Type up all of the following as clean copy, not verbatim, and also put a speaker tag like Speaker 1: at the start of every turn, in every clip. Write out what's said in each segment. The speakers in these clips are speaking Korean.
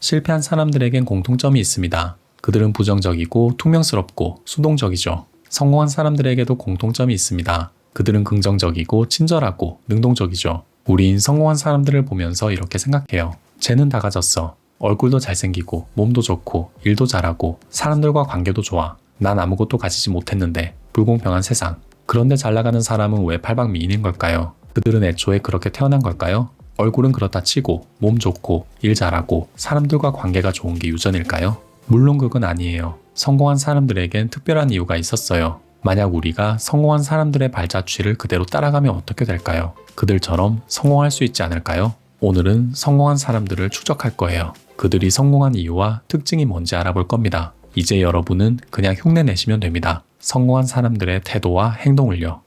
Speaker 1: 실패한 사람들에겐 공통점이 있습니다. 그들은 부정적이고 퉁명스럽고 수동적이죠. 성공한 사람들에게도 공통점이 있습니다. 그들은 긍정적이고 친절하고 능동적이죠. 우린 성공한 사람들을 보면서 이렇게 생각해요. 쟤는 다 가졌어. 얼굴도 잘생기고 몸도 좋고 일도 잘하고 사람들과 관계도 좋아. 난 아무것도 가지지 못했는데 불공평한 세상. 그런데 잘 나가는 사람은 왜 팔방미인인 걸까요? 그들은 애초에 그렇게 태어난 걸까요? 얼굴은 그렇다 치고 몸 좋고 일 잘하고 사람들과 관계가 좋은 게 유전일까요? 물론 그건 아니에요. 성공한 사람들에겐 특별한 이유가 있었어요. 만약 우리가 성공한 사람들의 발자취를 그대로 따라가면 어떻게 될까요? 그들처럼 성공할 수 있지 않을까요? 오늘은 성공한 사람들을 추적할 거예요. 그들이 성공한 이유와 특징이 뭔지 알아볼 겁니다. 이제 여러분은 그냥 흉내 내시면 됩니다. 성공한 사람들의 태도와 행동을요.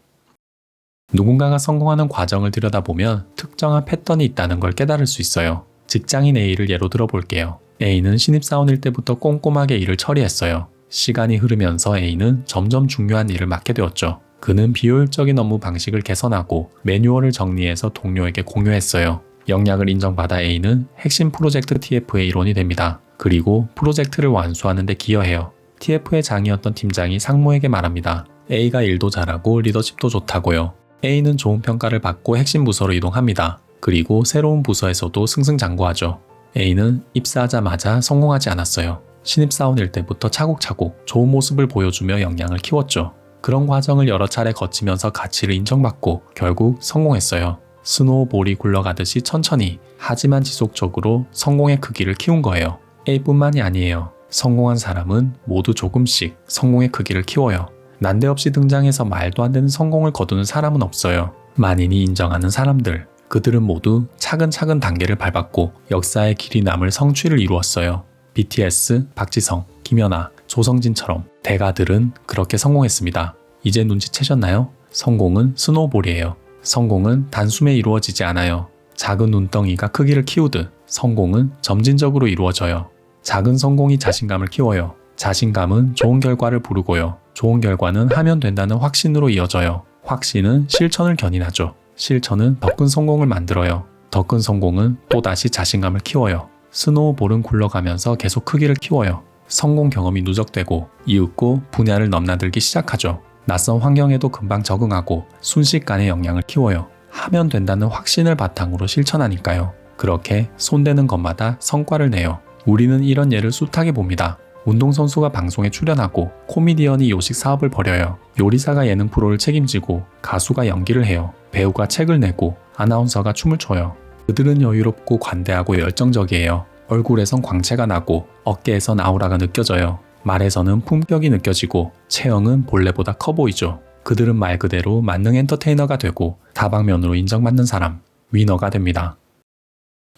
Speaker 1: 누군가가 성공하는 과정을 들여다보면 특정한 패턴이 있다는 걸 깨달을 수 있어요. 직장인 A를 예로 들어볼게요. A는 신입사원일 때부터 꼼꼼하게 일을 처리했어요. 시간이 흐르면서 A는 점점 중요한 일을 맡게 되었죠. 그는 비효율적인 업무 방식을 개선하고 매뉴얼을 정리해서 동료에게 공유했어요. 역량을 인정받아 A는 핵심 프로젝트 TF의 일원이 됩니다. 그리고 프로젝트를 완수하는 데 기여해요. TF의 장이었던 팀장이 상무에게 말합니다. A가 일도 잘하고 리더십도 좋다고요. A는 좋은 평가를 받고 핵심 부서로 이동합니다. 그리고 새로운 부서에서도 승승장구하죠. A는 입사하자마자 성공하지 않았어요. 신입사원일 때부터 차곡차곡 좋은 모습을 보여주며 역량을 키웠죠. 그런 과정을 여러 차례 거치면서 가치를 인정받고 결국 성공했어요. 스노우볼이 굴러가듯이 천천히 하지만 지속적으로 성공의 크기를 키운 거예요. A뿐만이 아니에요. 성공한 사람은 모두 조금씩 성공의 크기를 키워요. 난데없이 등장해서 말도 안 되는 성공을 거두는 사람은 없어요. 만인이 인정하는 사람들, 그들은 모두 차근차근 단계를 밟았고 역사의 길이 남을 성취를 이루었어요. BTS, 박지성, 김연아, 조성진처럼 대가들은 그렇게 성공했습니다. 이제 눈치채셨나요? 성공은 스노우볼이에요. 성공은 단숨에 이루어지지 않아요. 작은 눈덩이가 크기를 키우듯 성공은 점진적으로 이루어져요. 작은 성공이 자신감을 키워요. 자신감은 좋은 결과를 부르고요. 좋은 결과는 하면 된다는 확신으로 이어져요. 확신은 실천을 견인하죠. 실천은 더 큰 성공을 만들어요. 더 큰 성공은 또다시 자신감을 키워요. 스노우볼은 굴러가면서 계속 크기를 키워요. 성공 경험이 누적되고 이윽고 분야를 넘나들기 시작하죠. 낯선 환경에도 금방 적응하고 순식간에 역량을 키워요. 하면 된다는 확신을 바탕으로 실천하니까요. 그렇게 손대는 것마다 성과를 내요. 우리는 이런 예를 숱하게 봅니다. 운동선수가 방송에 출연하고 코미디언이 요식 사업을 벌여요. 요리사가 예능 프로를 책임지고 가수가 연기를 해요. 배우가 책을 내고 아나운서가 춤을 춰요. 그들은 여유롭고 관대하고 열정적이에요. 얼굴에선 광채가 나고 어깨에선 아우라가 느껴져요. 말에서는 품격이 느껴지고 체형은 본래보다 커 보이죠. 그들은 말 그대로 만능 엔터테이너가 되고 다방면으로 인정받는 사람, 위너가 됩니다.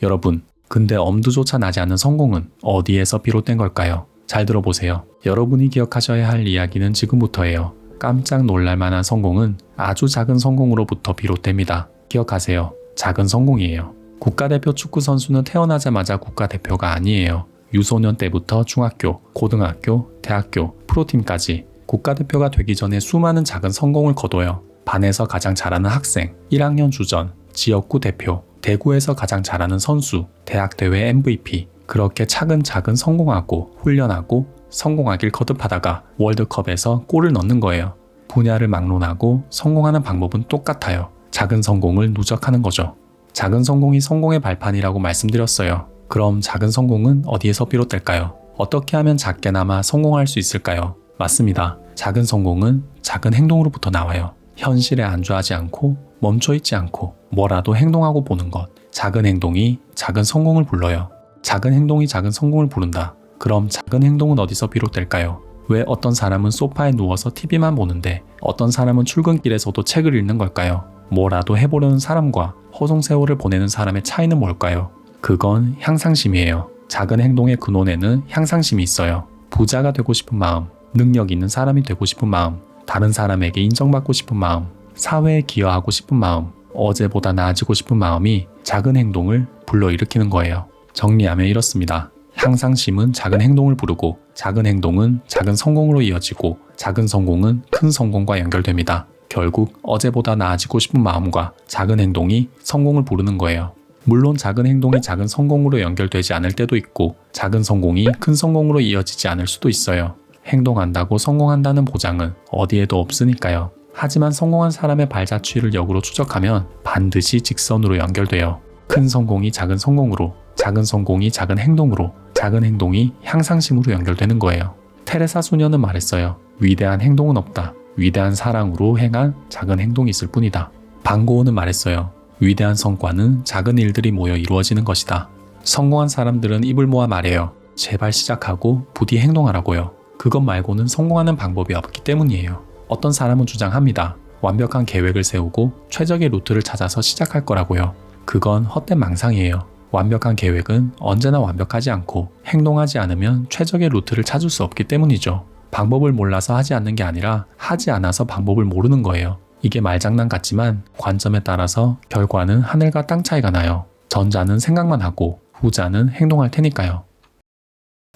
Speaker 1: 여러분, 근데 엄두조차 나지 않는 성공은 어디에서 비롯된 걸까요? 잘 들어보세요. 여러분이 기억하셔야 할 이야기는 지금부터예요. 깜짝 놀랄 만한 성공은 아주 작은 성공으로부터 비롯됩니다. 기억하세요. 작은 성공이에요. 국가대표 축구선수는 태어나자마자 국가대표가 아니에요. 유소년 때부터 중학교, 고등학교, 대학교, 프로팀까지 국가대표가 되기 전에 수많은 작은 성공을 거둬요. 반에서 가장 잘하는 학생, 1학년 주전, 지역구 대표, 대구에서 가장 잘하는 선수, 대학대회 MVP, 그렇게 차근차근 성공하고 훈련하고 성공하길 거듭하다가 월드컵에서 골을 넣는 거예요. 분야를 막론하고 성공하는 방법은 똑같아요. 작은 성공을 누적하는 거죠. 작은 성공이 성공의 발판이라고 말씀드렸어요. 그럼 작은 성공은 어디에서 비롯될까요? 어떻게 하면 작게나마 성공할 수 있을까요? 맞습니다. 작은 성공은 작은 행동으로부터 나와요. 현실에 안주하지 않고 멈춰있지 않고 뭐라도 행동하고 보는 것. 작은 행동이 작은 성공을 불러요. 작은 행동이 작은 성공을 부른다. 그럼 작은 행동은 어디서 비롯될까요? 왜 어떤 사람은 소파에 누워서 TV만 보는데 어떤 사람은 출근길에서도 책을 읽는 걸까요? 뭐라도 해보려는 사람과 허송세월을 보내는 사람의 차이는 뭘까요? 그건 향상심이에요. 작은 행동의 근원에는 향상심이 있어요. 부자가 되고 싶은 마음, 능력 있는 사람이 되고 싶은 마음, 다른 사람에게 인정받고 싶은 마음, 사회에 기여하고 싶은 마음, 어제보다 나아지고 싶은 마음이 작은 행동을 불러일으키는 거예요. 정리하면 이렇습니다. 향상심은 작은 행동을 부르고 작은 행동은 작은 성공으로 이어지고 작은 성공은 큰 성공과 연결됩니다. 결국 어제보다 나아지고 싶은 마음과 작은 행동이 성공을 부르는 거예요. 물론 작은 행동이 작은 성공으로 연결되지 않을 때도 있고 작은 성공이 큰 성공으로 이어지지 않을 수도 있어요. 행동한다고 성공한다는 보장은 어디에도 없으니까요. 하지만 성공한 사람의 발자취를 역으로 추적하면 반드시 직선으로 연결돼요. 큰 성공이 작은 성공으로, 작은 성공이 작은 행동으로, 작은 행동이 향상심으로 연결되는 거예요. 테레사 수녀는 말했어요. 위대한 행동은 없다. 위대한 사랑으로 행한 작은 행동이 있을 뿐이다. 반고흐는 말했어요. 위대한 성과는 작은 일들이 모여 이루어지는 것이다. 성공한 사람들은 입을 모아 말해요. 제발 시작하고 부디 행동하라고요. 그것 말고는 성공하는 방법이 없기 때문이에요. 어떤 사람은 주장합니다. 완벽한 계획을 세우고 최적의 루트를 찾아서 시작할 거라고요. 그건 헛된 망상이에요. 완벽한 계획은 언제나 완벽하지 않고 행동하지 않으면 최적의 루트를 찾을 수 없기 때문이죠. 방법을 몰라서 하지 않는 게 아니라 하지 않아서 방법을 모르는 거예요. 이게 말장난 같지만 관점에 따라서 결과는 하늘과 땅 차이가 나요. 전자는 생각만 하고 후자는 행동할 테니까요.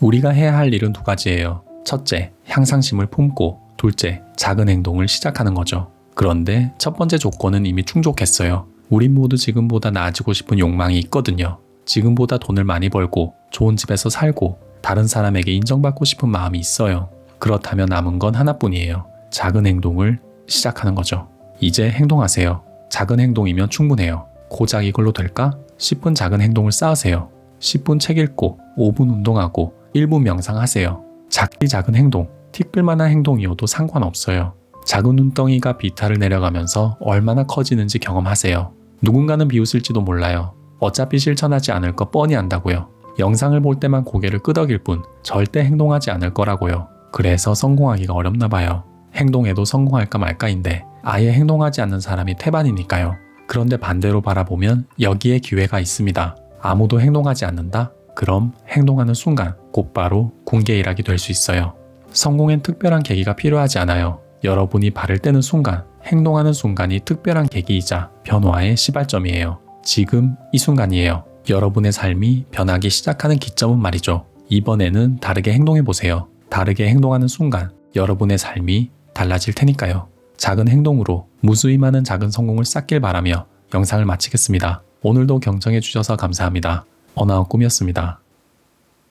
Speaker 1: 우리가 해야 할 일은 두 가지예요. 첫째, 향상심을 품고 둘째, 작은 행동을 시작하는 거죠. 그런데 첫 번째 조건은 이미 충족했어요. 우린 모두 지금보다 나아지고 싶은 욕망이 있거든요. 지금보다 돈을 많이 벌고 좋은 집에서 살고 다른 사람에게 인정받고 싶은 마음이 있어요. 그렇다면 남은 건 하나뿐이에요. 작은 행동을 시작하는 거죠. 이제 행동하세요. 작은 행동이면 충분해요. 고작 이걸로 될까? 10분 작은 행동을 쌓으세요. 10분 책 읽고 5분 운동하고 1분 명상하세요. 작디 작은 행동, 티끌만한 행동이어도 상관없어요. 작은 눈덩이가 비탈을 내려가면서 얼마나 커지는지 경험하세요. 누군가는 비웃을지도 몰라요. 어차피 실천하지 않을 거 뻔히 안다고요. 영상을 볼 때만 고개를 끄덕일 뿐 절대 행동하지 않을 거라고요. 그래서 성공하기가 어렵나 봐요. 행동해도 성공할까 말까인데 아예 행동하지 않는 사람이 태반이니까요. 그런데 반대로 바라보면 여기에 기회가 있습니다. 아무도 행동하지 않는다? 그럼 행동하는 순간 곧바로 군계일학이 될 수 있어요. 성공엔 특별한 계기가 필요하지 않아요. 여러분이 발을 떼는 순간, 행동하는 순간이 특별한 계기이자 변화의 시발점이에요. 지금 이 순간이에요. 여러분의 삶이 변하기 시작하는 기점은 말이죠. 이번에는 다르게 행동해보세요. 다르게 행동하는 순간 여러분의 삶이 달라질 테니까요. 작은 행동으로 무수히 많은 작은 성공을 쌓길 바라며 영상을 마치겠습니다. 오늘도 경청해 주셔서 감사합니다. 언아웃 꿈이었습니다.